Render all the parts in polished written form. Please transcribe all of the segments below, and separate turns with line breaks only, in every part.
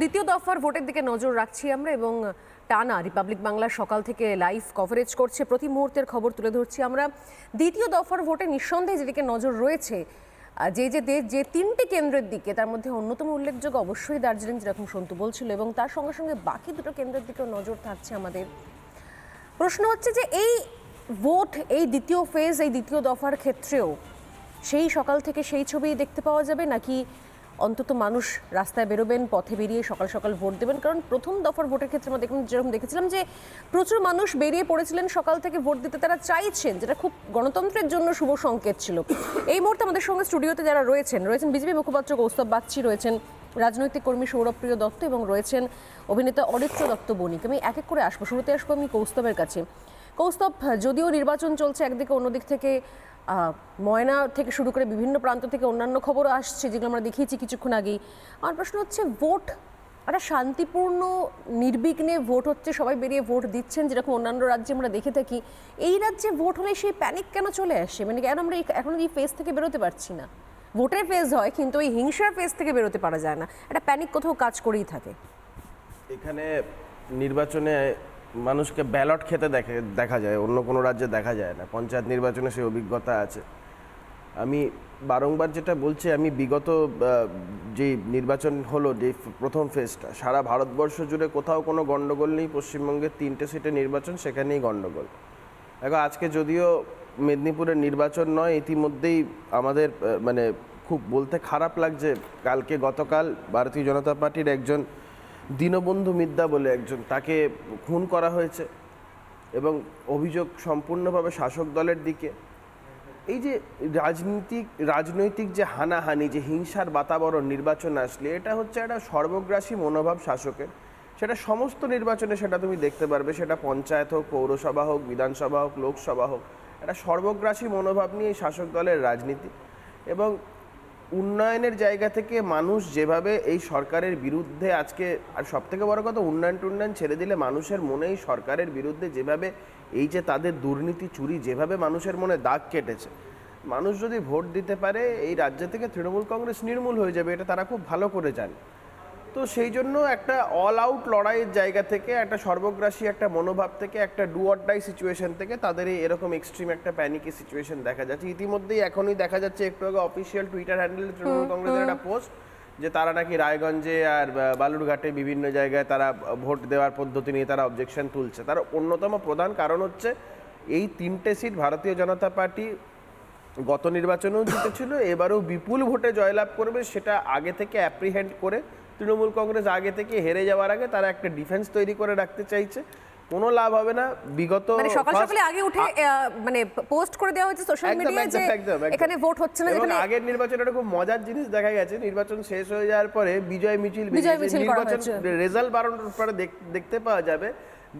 দ্বিতীয় দফার ভোটের দিকে নজর রাখছি আমরা এবং টানা রিপাবলিক বাংলা সকাল থেকে লাইভ কভারেজ করছে, প্রতি মুহূর্তের খবর তুলে ধরছি আমরা। দ্বিতীয় দফার ভোটে নিঃসন্দেহে যেদিকে নজর রয়েছে, যে তিনটি কেন্দ্রের দিকে, তার মধ্যে অন্যতম উল্লেখযোগ্য অবশ্যই দার্জিলিং, যেরকম সন্তু বলছিল, এবং তার সঙ্গে সঙ্গে বাকি দুটো কেন্দ্রের দিকেও নজর থাকছে আমাদের। প্রশ্ন হচ্ছে যে এই ভোট, এই দ্বিতীয় ফেজ, এই দ্বিতীয় দফার ক্ষেত্রেও সেই সকাল থেকে সেই ছবি দেখতে পাওয়া যাবে, নাকি অন্তত মানুষ রাস্তায় বেরোবেন, পথে বেরিয়ে সকাল সকাল ভোট দেবেন? কারণ প্রথম দফার ভোটের ক্ষেত্রে আমরা যেরকম দেখেছিলাম যে প্রচুর মানুষ বেরিয়ে পড়েছিলেন সকাল থেকে ভোট দিতে, তারা চাইছেন, যেটা খুব গণতন্ত্রের জন্য শুভ সংকেত ছিল। এই মুহূর্তে আমাদের সঙ্গে স্টুডিওতে যারা রয়েছেন বিজেপি মুখপাত্র কৌস্তব বাগচি, রয়েছেন রাজনৈতিক কর্মী সৌরভপ্রিয় দত্ত এবং রয়েছেন অভিনেতা অরিত্র দত্ত বণিক। আমি এক এক করে আসবো, শুরুতে আসবো আমি কৌস্তবের কাছে। কৌস্তব, যদিও নির্বাচন চলছে একদিকে, অন্যদিক থেকে ময়না থেকে শুরু করে বিভিন্ন প্রান্ত থেকে অন্যান্য খবরও আসছে, যেগুলো আমরা দেখিয়েছি কিছুক্ষণ আগেই। আমার প্রশ্ন হচ্ছে, ভোট একটা শান্তিপূর্ণ নির্বিঘ্নে ভোট হচ্ছে, সবাই বেরিয়ে ভোট দিচ্ছেন, যেরকম অন্যান্য রাজ্যে আমরা দেখে থাকি। এই রাজ্যে ভোট হলে সেই প্যানিক কেন চলে আসে? মানে কেন আমরা এখন এই ফেজ থেকে বেরোতে পারছি না? ভোটের ফেজ হয়, কিন্তু ওই হিংসার ফেজ থেকে বেরোতে পারা যায় না, একটা প্যানিক কোথাও কাজ করেই থাকে।
এখানে নির্বাচনে মানুষকে ব্যালট খেতে দেখা যায়, অন্য কোনো রাজ্যে দেখা যায় না। পঞ্চায়েত নির্বাচনে সেই অভিজ্ঞতা আছে। আমি বারংবার যেটা বলছি, আমি বিগত যে নির্বাচন হলো, যে প্রথম ফেজটা, সারা ভারতবর্ষ জুড়ে কোথাও কোনো গণ্ডগোল নেই। পশ্চিমবঙ্গের 3টে সিটে নির্বাচন, সেখানেই গণ্ডগোল। দেখো, আজকে যদিও মেদিনীপুরের নির্বাচন নয়, ইতিমধ্যেই আমাদের মানে খুব বলতে খারাপ লাগছে, গতকাল ভারতীয় জনতা পার্টির একজন দীনবন্ধু মিদ্যা বলে একজন, তাকে খুন করা হয়েছে এবং অভিযোগ সম্পূর্ণভাবে শাসক দলের দিকে। এই যে রাজনৈতিক যে হানাহানি, যে হিংসার বাতাবরণ নির্বাচন আসলে, এটা হচ্ছে একটা সর্বগ্রাসী মনোভাব শাসকের। সেটা সমস্ত নির্বাচনে সেটা তুমি দেখতে পারবে, সেটা পঞ্চায়েত হোক, পৌরসভা হোক, বিধানসভা হোক, লোকসভা হোক, একটা সর্বগ্রাসী মনোভাব নিয়ে শাসক দলের রাজনীতি। এবং উন্নয়নের জায়গা থেকে মানুষ যেভাবে এই সরকারের বিরুদ্ধে আজকে, আর সবথেকে বড় কথা, উন্নয়ন ছেড়ে দিলে মানুষের মনে এই সরকারের বিরুদ্ধে যেভাবে এই যে তাদের দুর্নীতি, চুরি, যেভাবে মানুষের মনে দাগ কেটেছে, মানুষ যদি ভোট দিতে পারে, এই রাজ্য থেকে তৃণমূল কংগ্রেস নির্মূল হয়ে যাবে, এটা তারা খুব ভালো করে জানে। তো সেই জন্য একটা অল আউট লড়াইয়ের জায়গা থেকে, একটা সর্বগ্রাসী একটা মনোভাব থেকে, একটা ডু অর ডাই সিচুয়েশন থেকে তাদের এরকম এক্সট্রিম একটা প্যানিকি সিচুয়েশন দেখা যাচ্ছে। ইতিমধ্যেই এখনই দেখা যাচ্ছে, একটু আগে অফিসিয়াল টুইটার হ্যান্ডেলে তৃণমূল কংগ্রেসের একটা পোস্ট, যে তারা নাকি রায়গঞ্জে আর বালুরঘাটে বিভিন্ন জায়গায় তারা ভোট দেওয়ার পদ্ধতি নিয়ে তারা অবজেকশন তুলছে। তার অন্যতম প্রধান কারণ হচ্ছে, এই 3টে সিট ভারতীয় জনতা পার্টি গত নির্বাচনেও জিতেছিল, এবারেও বিপুল ভোটে জয়লাভ করবে, সেটা আগে থেকে অ্যাপ্রিহেন্ড করে তৃণমূল কংগ্রেস আগে থেকে হেরে যাওয়ার আগে তারা একটা ডিফেন্স তৈরি করে রাখতে চাইছে। কোনো লাভ হবে না। বিগত
সকাল সকালে আগে উঠে মানে পোস্ট করে দেওয়া হয়েছে সোশ্যাল মিডিয়ায় যে এখানে ভোট হচ্ছে না।
এবং আগের নির্বাচনে একটা খুব মজার জিনিস দেখা গেছে, নির্বাচন শেষ হয়ে যাওয়ার পরে বিজয় মিছিল, নির্বাচন রেজাল্ট বাড়ানোর পরে দেখতে পাওয়া যাবে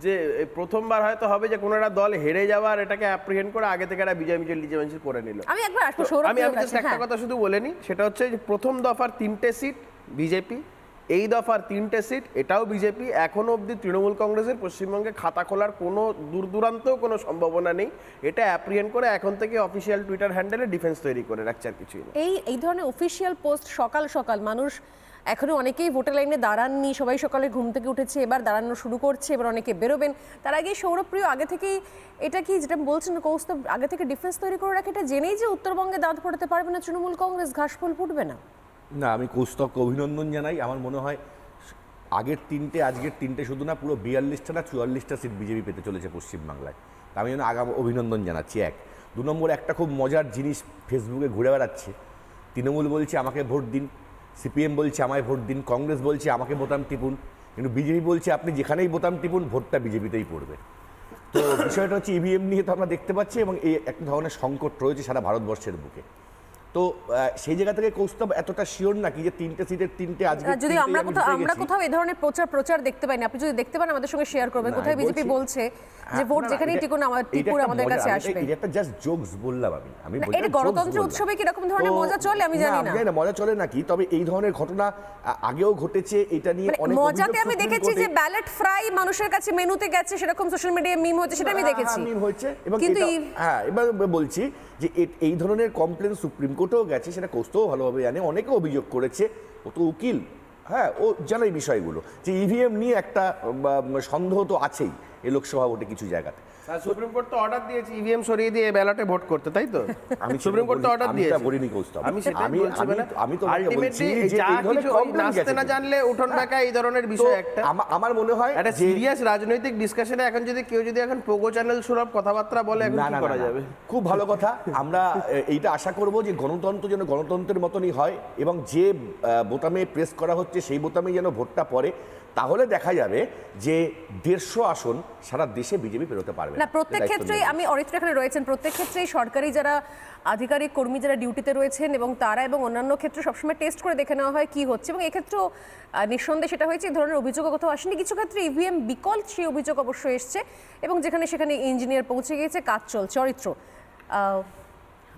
যে প্রথমবার হয়তো হবে যে কোনো একটা দল হেরে যাওয়ার এটাকে অ্যাপ্রিহেন্ড করে আগে থেকে একটা বিজয় মিছিল করে নিল। আমি একটা কথা শুধু বলে নিই, সেটা হচ্ছে যে প্রথম দফার 3টে সিট বিজেপি, এই দফার 3টে সিট এটাও বিজেপি। এখনো অবধি তৃণমূল কংগ্রেসের পশ্চিমবঙ্গে খাতা খোলার কোনো দূরান্তেও কোনো সম্ভাবনা নেই। এটা অ্যাপ্রিহেন্ড করে এখন থেকে অফিসিয়াল টুইটার হ্যান্ডেলে ডিফেন্স তৈরি করে রাখছে, আর কিছুই না।
এই ধরনের অফিসিয়াল পোস্ট সকাল সকাল, মানুষ এখনো অনেকেই ভোটের লাইনে দাঁড়াননি, সবাই সকালে ঘুম থেকে উঠেছে, এবার দাঁড়ানো শুরু করছে, এবার অনেকে বেরোবেন। তার আগে সৌরভপ্রিয়, আগে থেকেই এটা কি, যেটা বলছেন কৌস্তব, আগে থেকে ডিফেন্স তৈরি করে রাখে, এটা জেনেই যে উত্তরবঙ্গে দাঁত ফোটাতে পারবে না তৃণমূল কংগ্রেস, ঘাসফুল ফুটবে না?
না, আমি কৌস্তবকে অভিনন্দন জানাই। আমার মনে হয় আগের 3টে আজকের 3টে শুধু না, পুরো 42টা না 44টা সিট বিজেপি পেতে চলেছে পশ্চিমবাংলায়। আমি যেন অভিনন্দন জানাচ্ছি। 2 নম্বর, একটা খুব মজার জিনিস ফেসবুকে ঘুরে বেড়াচ্ছে। তৃণমূল বলছে আমাকে ভোট দিন, সিপিএম বলছে আমায় ভোট দিন, কংগ্রেস বলছে আমাকে বোতাম টিপুন, কিন্তু বিজেপি বলছে আপনি যেখানেই বোতাম টিপুন ভোটটা বিজেপিতেই পড়বে। তো বিষয়টা হচ্ছে ইভিএম নিয়ে তো আমরা দেখতে পাচ্ছি, এবং এই এক ধরনের সংকট রয়েছে সারা ভারতবর্ষের বুকে। তো সেই জায়গা থেকে কৌস্তব এতটা শিওর নাকি যে 3টে সিটের 3টে আজকে,
যদি আমরা কোথাও এই ধরনের প্রচার দেখতে পাইনি, আপনি যদি দেখতে পান আমাদের সঙ্গে শেয়ার করবেন, কোথায় বিজেপি বলছে যে ভোট যেখানেই টিকুন আমাদের কাছে আসবে।
এটা একটা জাস্ট জোকস বললাম আমি বলছি,
এটা গণতন্ত্র উৎসবে কি রকম ধরনের মজা চলে আমি জানি না,
মজা চলে নাকি। তবে এই ধরনের ঘটনা আগেও ঘটেছে, এটা নিয়ে অনেক
মজাতে আমি দেখেছি যে ব্যালট ফ্রাই মানুষের কাছে মেনুতে গেছে, সেরকম সোশ্যাল মিডিয়ায় মিম হচ্ছে, সেটা আমি দেখেছি।
মিম হচ্ছে, এবং এবার বলছি যে এই ধরনের কমপ্লেন সুপ্রিম কোর্টেও গেছে, সেটা কৌস্তব ভালোভাবে জানে। অনেকে অভিযোগ করেছে, ও তো উকিল, হ্যাঁ, ও জানে এই বিষয়গুলো, যে ইভিএম নিয়ে একটা সন্দেহ তো আছেই এই লোকসভা ভোটে কিছু জায়গাতে।
সুপ্রিম কোর্ট তো অর্ডার দিয়েছে ইভিএম সরিয়ে দিয়ে ব্যালটে ভোট করতে, তাই তো?
আমি
সুপ্রিম কোর্ট তো অর্ডার দিয়েছে।
বলিনি কৌস্তব,
আমি সেটাই বলছি, মানে
আমি তো বলছি যে
যা
এই ধরনের
কিছু
complaint
নাচতে
গেছে
না
কিন্তু।
জানলে উঠোন বেঁকা এই ধরনের
তো
বিষয় একটা
আমার মনে হয়
একটা
যে
সিরিয়াস রাজনৈতিক ডিসকাশনে এখন যদি কেউ যদি এখন পোগো চ্যানেল সুলভ কথাবার্তা বলে এখন
না
কি
না
করা
না,
যাবে?
খুব ভালো কথা। আমরা এইটা আশা করব যে গণতন্ত্র যেন গণতন্ত্রের মতনই হয়, এবং যে বোতামে প্রেস করা হচ্ছে সেই বোতামে যেন ভোটটা পড়ে। তাহলে দেখা যাবে যে 150 আসন সারা দেশে বিজেপি পেরোতে পারবে
না। প্রত্যেক ক্ষেত্রেই আমি অরিত্র এখানে রয়েছেন, প্রত্যেক ক্ষেত্রেই সরকারি যারা আধিকারিক কর্মী যারা ডিউটিতে রয়েছেন এবং তারা এবং অন্যান্য ক্ষেত্রে সবসময় টেস্ট করে দেখে নেওয়া হয় কি হচ্ছে, এবং এক্ষেত্রেও নিঃসন্দেহে সেটা হয়েছে। এই ধরনের অভিযোগ কোথাও আসেনি, কিছু ক্ষেত্রে ইভিএম বিকল সেই অভিযোগ অবশ্যই এসছে এবং যেখানে সেখানে ইঞ্জিনিয়ার পৌঁছে গিয়েছে, কাজ চলছে। অরিত্র,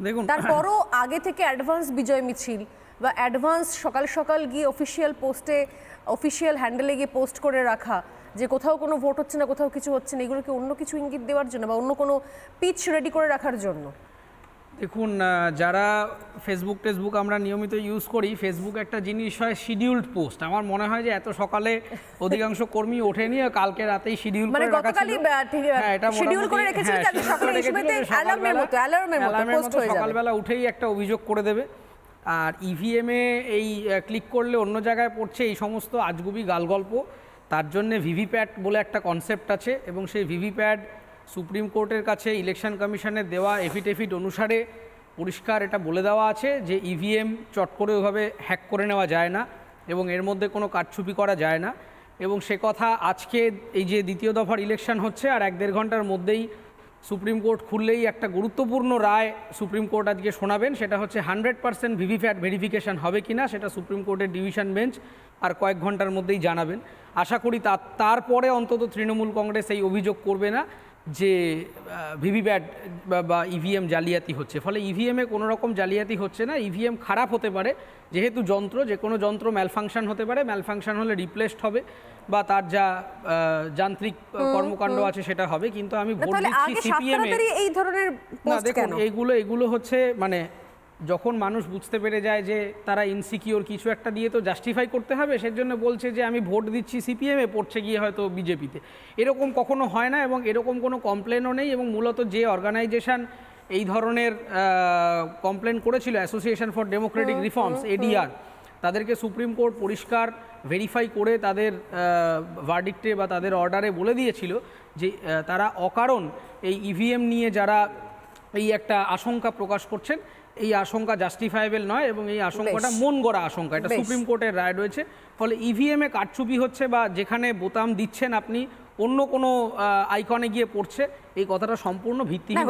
দেখুন,
তারপরও আগে থেকে অ্যাডভান্স বিজয় মিছিল বা অ্যাডভান্স সকাল সকাল গিয়ে অফিসিয়াল পোস্টে অফিসিয়াল হ্যান্ডেলে গিয়ে পোস্ট করে রাখা যে কোথাও কোনো ভোট হচ্ছে না, কোথাও কিছু হচ্ছে না, এগুলোকে অন্য কিছু ইঙ্গিত দেওয়ার জন্য বা অন্য কোনো পিচ রেডি করে রাখার জন্য?
দেখুন, যারা ফেসবুক আমরা নিয়মিত ইউজ করি, ফেসবুক একটা জিনিস হয় শিডিউলড পোস্ট। আমার মনে হয় যে এত সকালে অধিকাংশ কর্মী ওঠেনি, কালকে রাতেই শিডিউল
মানে
করে রাখা ছিল।
গতকালই শিডিউল করে রেখেছিল যে আজকে সকালে ইস্যুতে অ্যালার্মের মতো পোস্ট হয়ে যাবে,
সকালবেলা উঠেই একটা অভিযোগ করে দেবে। আর ইভিএমে এই ক্লিক করলে অন্য জায়গায় পড়ছে, এই সমস্ত আজগুবি গালগল্প। তার জন্যে ভিভিপ্যাট বলে একটা কনসেপ্ট আছে, এবং সেই ভিভিপ্যাট সুপ্রিম কোর্টের কাছে ইলেকশন কমিশনের দেওয়া এফিডেভিট অনুসারে পরিষ্কার এটা বলে দেওয়া আছে যে ইভিএম চট করে ওইভাবে হ্যাক করে নেওয়া যায় না এবং এর মধ্যে কোনো কারচুপি করা যায় না। এবং সে কথা আজকে এই যে দ্বিতীয় দফার ইলেকশন হচ্ছে, আর 1-1.5 ঘন্টার মধ্যেই সুপ্রিম কোর্ট খুললেই একটা গুরুত্বপূর্ণ রায় সুপ্রিম কোর্ট আজকে শোনাবেন। সেটা হচ্ছে 100% ভিভিপ্যাট ভেরিফিকেশন হবে কিনা, সেটা সুপ্রিম কোর্টের ডিভিশন বেঞ্চ আর কয়েক ঘন্টার মধ্যেই জানাবেন। আশা করি তারপরে অন্তত তৃণমূল কংগ্রেস এই অভিযোগ করবে না যে ভিভিপ্যাট বা ইভিএম জালিয়াতি হচ্ছে। ফলে ইভিএমে কোনো রকম জালিয়াতি হচ্ছে না। ইভিএম খারাপ হতে পারে, যেহেতু যন্ত্র, যে কোনো যন্ত্র ম্যালফাংশন হতে পারে, ম্যালফাংশন হলে রিপ্লেসড হবে বা তার যা যান্ত্রিক কর্মকাণ্ড আছে সেটা হবে। কিন্তু আমি ভোট দিচ্ছি সিপিএম এ,
এই ধরনের
না
পোস্ট
দেখুন,
কেন?
এগুলো হচ্ছে মানে যখন মানুষ বুঝতে পেরে যায় যে তারা ইনসিকিওর, কিছু একটা দিয়ে তো জাস্টিফাই করতে হবে, সেজন্য বলছে যে আমি ভোট দিচ্ছি সিপিএমে, পড়ছে গিয়ে হয়তো বিজেপিতে। এরকম কখনো হয় না এবং এরকম কোনো কমপ্লেনও নেই। এবং মূলত যে অর্গানাইজেশন এই ধরনের কমপ্লেন করেছিল, association for Democratic reforms, ADR, তাদেরকে সুপ্রিম কোর্ট পরিষ্কার ভেরিফাই করে তাদের ভার্ডিক্টে বা তাদের অর্ডারে বলে দিয়েছিল যে তারা অকারণ এই ইভিএম নিয়ে যারা এই একটা আশঙ্কা প্রকাশ করছেন, এই আশঙ্কা জাস্টিফায়েবল নয় এবং এই আশঙ্কাটা মন গড়া আশঙ্কা। এটা সুপ্রিম কোর্টের রায় রয়েছে। ফলে ইভিএমে কারচুপি হচ্ছে বা যেখানে বোতাম দিচ্ছেন আপনি অন্য কোনো আইকনে গিয়ে পড়ছে, এই কথাটা সম্পূর্ণ ভিত্তিহীন।